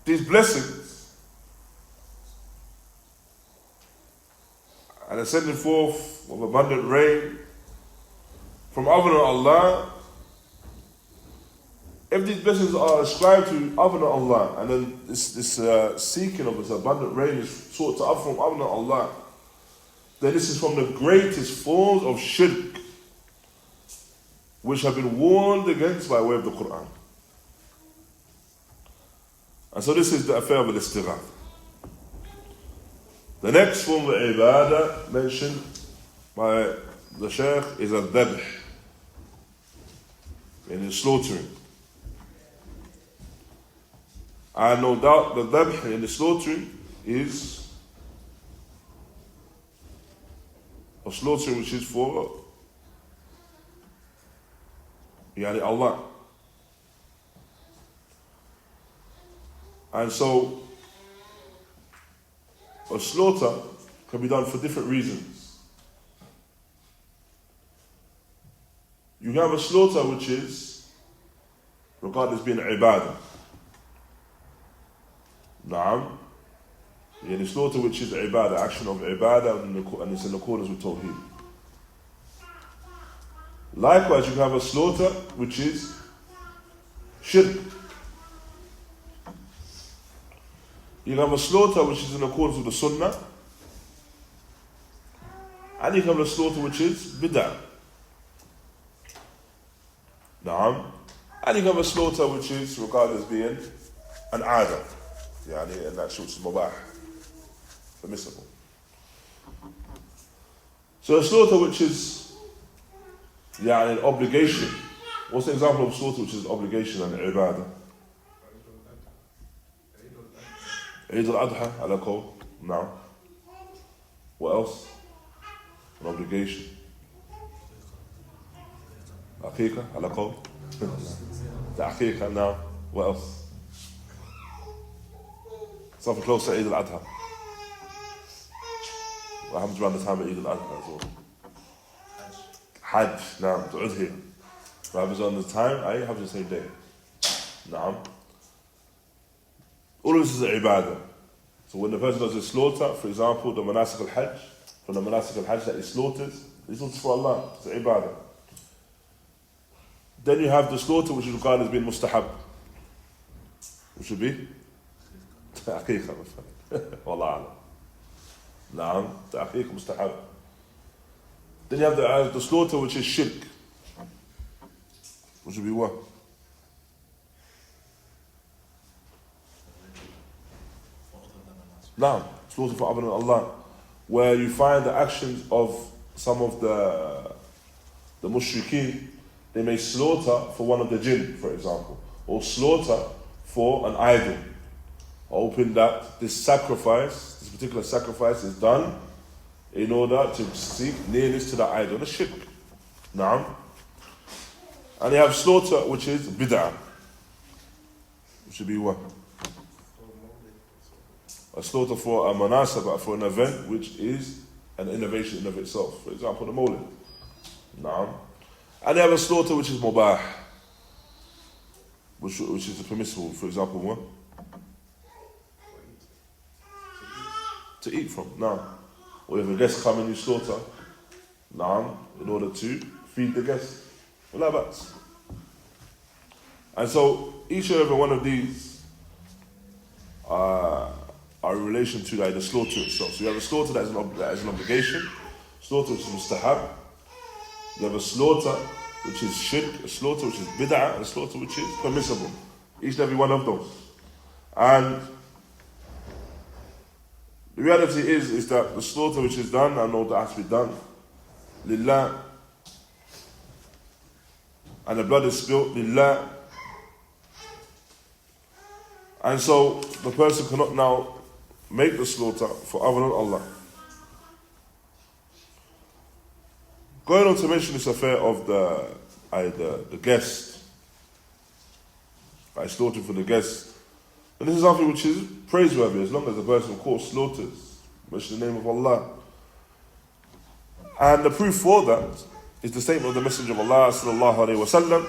these blessings and the sending forth of abundant rain from other than Allah, if these blessings are ascribed to other than Allah, and then this seeking of this abundant rain is sought to other from other than Allah, then this is from the greatest forms of shirk, which have been warned against by way of the Quran. And so this is the affair of al-Istighāthah. The next form of ibadah mentioned by the Shaykh is al-Dhabh, meaning slaughtering. And no doubt the dhabh in the slaughtering is a slaughtering which is for Allah. And so a slaughter can be done for different reasons. You have a slaughter which is regarded as being ibadah. Na'am. The slaughter which is ibadah, action of ibadah, and it's in accordance with Tawheed. Likewise, you have a slaughter which is shirk. You have a slaughter which is in accordance with the sunnah, and you have a slaughter which is bid'ah. Naam. And you have a slaughter which is regarded as being an ādah, and that which is mubah, permissible. So a slaughter which is an obligation. What's the example of slaughter which is an obligation and ibadah? Eid al-Adha, ala qawl. Now, what else? An obligation. Aqiqah, ala qawl. The aqiqah now. What else? Something close to Eid al-Adha. What happens around the time of Eid al-Adha as well? Hajj. Now, the udhiyah. What happens on the time? It happens the same day. Naam. All of this is ibadah. So when the person does a slaughter, for example, the manasik al-Hajj, from the manasik al-Hajj that he slaughters for Allah. It's ibadah. Then you have the slaughter which is regarded as being mustahab. Which would be? Aqiqah. Wallah alam. Naam. Aqiqah mustahab. Then you have the slaughter which is shirk. Which would be what? Naam. Slaughter for other than Allah. Where you find the actions of some of the mushrikeen. They may slaughter for one of the jinn, for example, or slaughter for an idol, hoping that this particular sacrifice is done in order to seek nearness to the idol, the shirk. Naam. And you have slaughter which is bid'ah, which would be what? A slaughter for a manasabah, for an event which is an innovation in of itself. For example, the mawlid. Naam. And they have a slaughter which is mubah, which is permissible. For example, what? To eat from. Now, or if a guest come and you slaughter, in order to feed the guest. And so each and every one of these are in relation to the slaughter itself. So you have a slaughter that is an obligation, slaughter which is mustahab. You have a slaughter which is shirk, a slaughter which is bid'ah, and a slaughter which is permissible. Each and every one of those. And the reality is that the slaughter which is done, I know that has to be done, lillah, and the blood is spilled, lillah. And so the person cannot now make the slaughter for other than Allah. Going on to mention this affair of the guest, slaughtering for the guest, and this is something which is praiseworthy as long as the person, of course, slaughters, mention the name of Allah. And the proof for that is the statement of the Messenger of Allah sallallahu alaihi wasallam: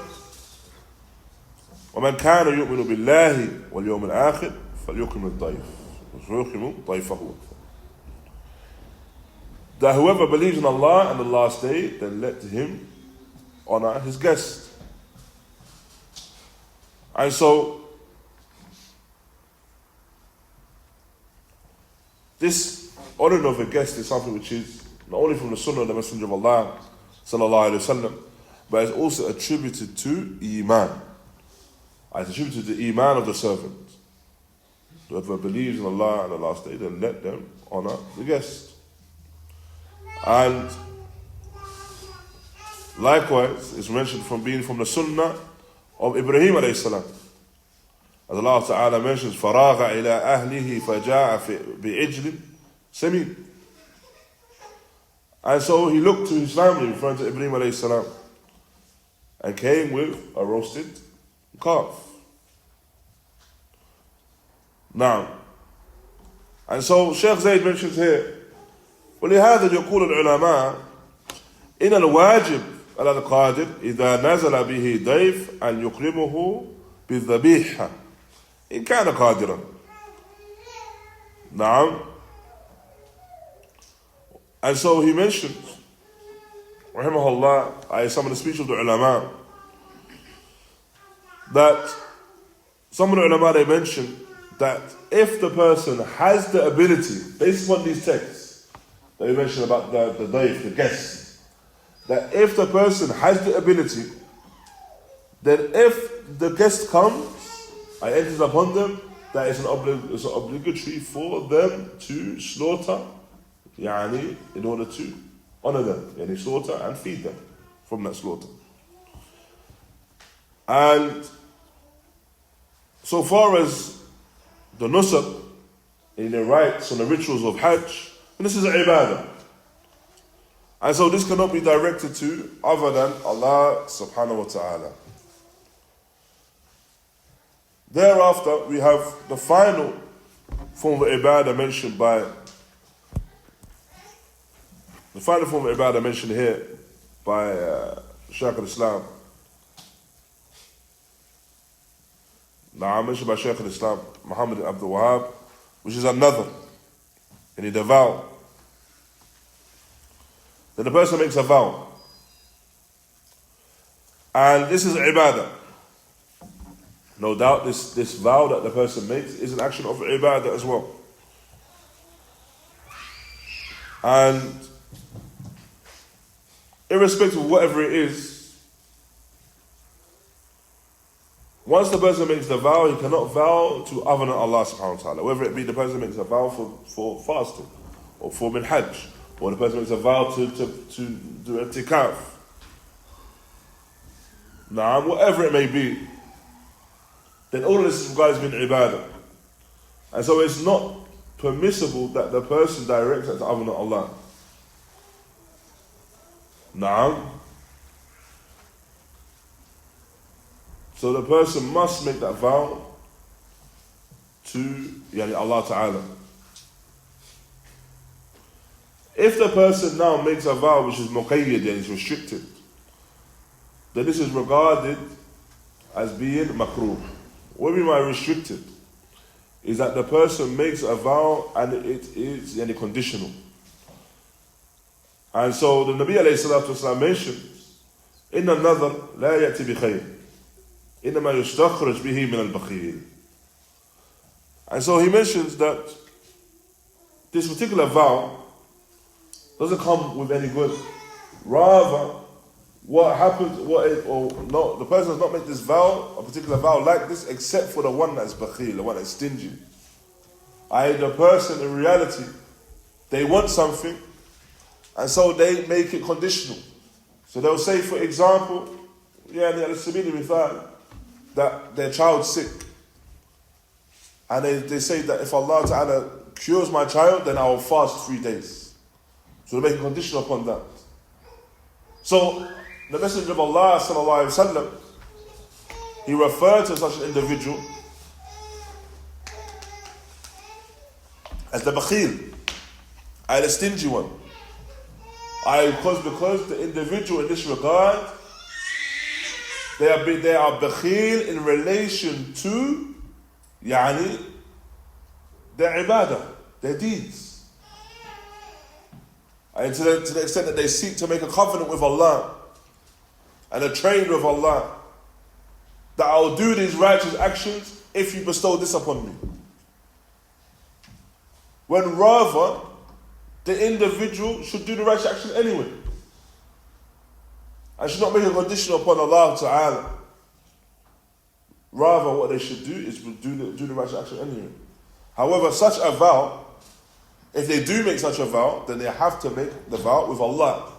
وَمَنْ كَانَ يُؤْمِنُ بِاللَّهِ وَالْيَوْمِ الْآخِرِ فَلْيُكْرِمِ الضَّيْفَ ضَيْفَهُ. That whoever believes in Allah and the last day, then let him honor his guest. And so, this honoring of a guest is something which is not only from the Sunnah of the Messenger of Allah sallallahu alaihi wasallam, but is also attributed to Iman. It's attributed to the Iman of the servant. Whoever believes in Allah and the last day, then let them honor the guest. And likewise, it's mentioned from being from the Sunnah of Ibrahim alayhi salam. As Allah Ta'ala mentions, فَرَاغَ إِلَىٰ أَهْلِهِ فَجَاءَ بِعِجْلٍ سَمِينٍ. And so he looked to his family, referring to Ibrahim alayhi salam, and came with a roasted calf. Now, and so Shaykh Zayd mentions here, ولهذا يقول العلماء إن الواجب على القادر إذا نزل به ضيف أن يكرمه بالذبيحة إن كان قادرا. نعم. And so he mentions, raḥimahullāh, some of the speech of the ulama, that some of the ulama, they mention that if the person has the ability, based upon these texts that we mentioned about the dayf, the guest, that if the person has the ability then if the guest comes and enters upon them, that it's obligatory for them to slaughter, in order to honor them, slaughter and feed them from that slaughter. And so far as the nusuk, in the rites and the rituals of Hajj, and this is ibadah. And so this cannot be directed to other than Allah subhanahu wa ta'ala. Thereafter, we have the final form of ibadah mentioned here by Shaykh al-Islām. Mentioned by Shaykh al-Islām, Muḥammad Abdul Wahhāb, which is al-Nadhr, and the vow. Then the person makes a vow. And this is ibadah. No doubt this vow that the person makes is an action of ibadah as well. And irrespective of whatever it is, once the person makes the vow, he cannot vow to other than Allah subhanahu wa ta'ala. Whether it be the person makes a vow for fasting, or for min hajj, or the person makes a vow to do i'tikaf. Now, whatever it may be, then all of this is regarded as being ibadah. And so it's not permissible that the person directs that to other than Allah. Now, so the person must make that vow to Allah Ta'ala. If the person now makes a vow which is muqayyad and is restricted, then this is regarded as being makruh. What we mean by restricted is that the person makes a vow and it is conditional. And so the Nabi alayhi salatu wasalam mentions, Inna nadhr la ya'ti bi khayr, innama yustakhraj bihi min al-bakhil. And so he mentions that this particular vow doesn't come with any good. Rather, what happens, the person does not make this vow, a particular vow like this, except for the one that's bakhil, the one that's stingy. The person in reality, they want something, and so they make it conditional. So they'll say, for example, that their child's sick. And they say that if Allah Ta'ala cures my child, then I will fast 3 days. So they make a condition upon that. So the Messenger of Allah sallallahu alaihi wasallam, he referred to such an individual as the bakhil, the stingy one. Because the individual in this regard, they are bakhil in relation to their ibadah, their deeds. And to the extent that they seek to make a covenant with Allah and a trade with Allah, that I'll do these righteous actions if you bestow this upon me. When rather, the individual should do the righteous action anyway. And should not make a condition upon Allah Ta'ala. Rather, what they should do is do the righteous action anyway. However, such a vow, if they do make such a vow, then they have to make the vow with Allah.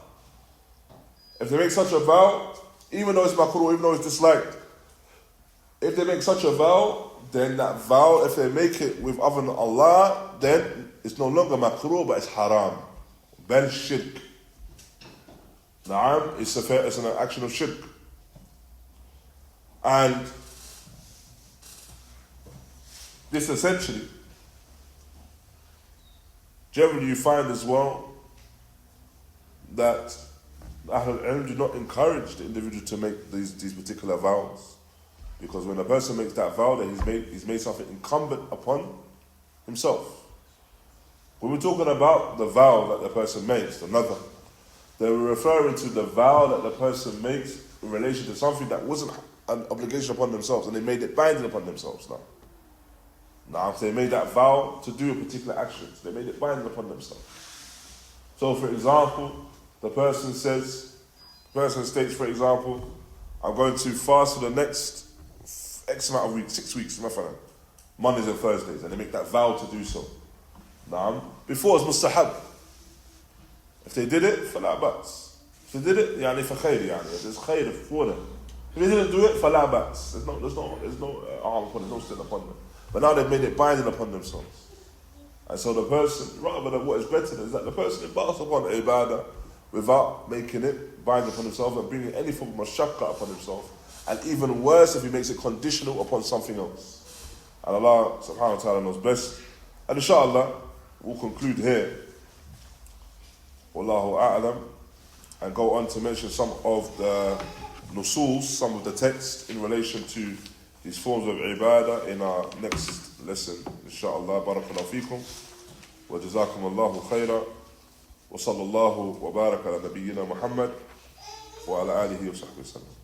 If they make such a vow, even though it's makruh, even though it's disliked, if they make such a vow, then that vow, if they make it with other than Allah, then it's no longer makruh, but it's haram. Bal shirk. Na'am, it's an action of shirk. And this essentially, generally you find as well that Ahlul Ilm do not encourage the individual to make these particular vows. Because when a person makes that vow, then he's made something incumbent upon himself. When we're talking about the vow that the person makes, the nadhr, they were referring to the vow that the person makes in relation to something that wasn't an obligation upon themselves, and they made it binding upon themselves now. Now, if they made that vow to do a particular action, they made it binding upon themselves. So, for example, the person states, for example, I'm going to fast for the next X amount of weeks, 6 weeks, Mondays and Thursdays, and they make that vow to do so. Before it's mustahab. If they did it, فلا بأس. If they did it, يعني فخير يعني. There's khayr for them. If they didn't do it, فلا بأس. There's no harm upon them, no sin upon them. But now they've made it binding upon themselves. And so the person, rather than what is better, is that the person embarks upon ibadah without making it binding upon himself and bringing any form of mashaqqa upon himself. And even worse if he makes it conditional upon something else. And Allah subhanahu wa ta'ala knows best. And inshallah, we'll conclude here. Wallahu a'lam. And go on to mention some of the nusus, some of the text in relation to these forms of ibadah in our next lesson. Inshallah. Barakallahu feekum. Wa jazakum Allahu khayra. Wa sallallahu wa baraka ala nabiyyina Muḥammad wa ala alihi wa sahbihi wa sallam.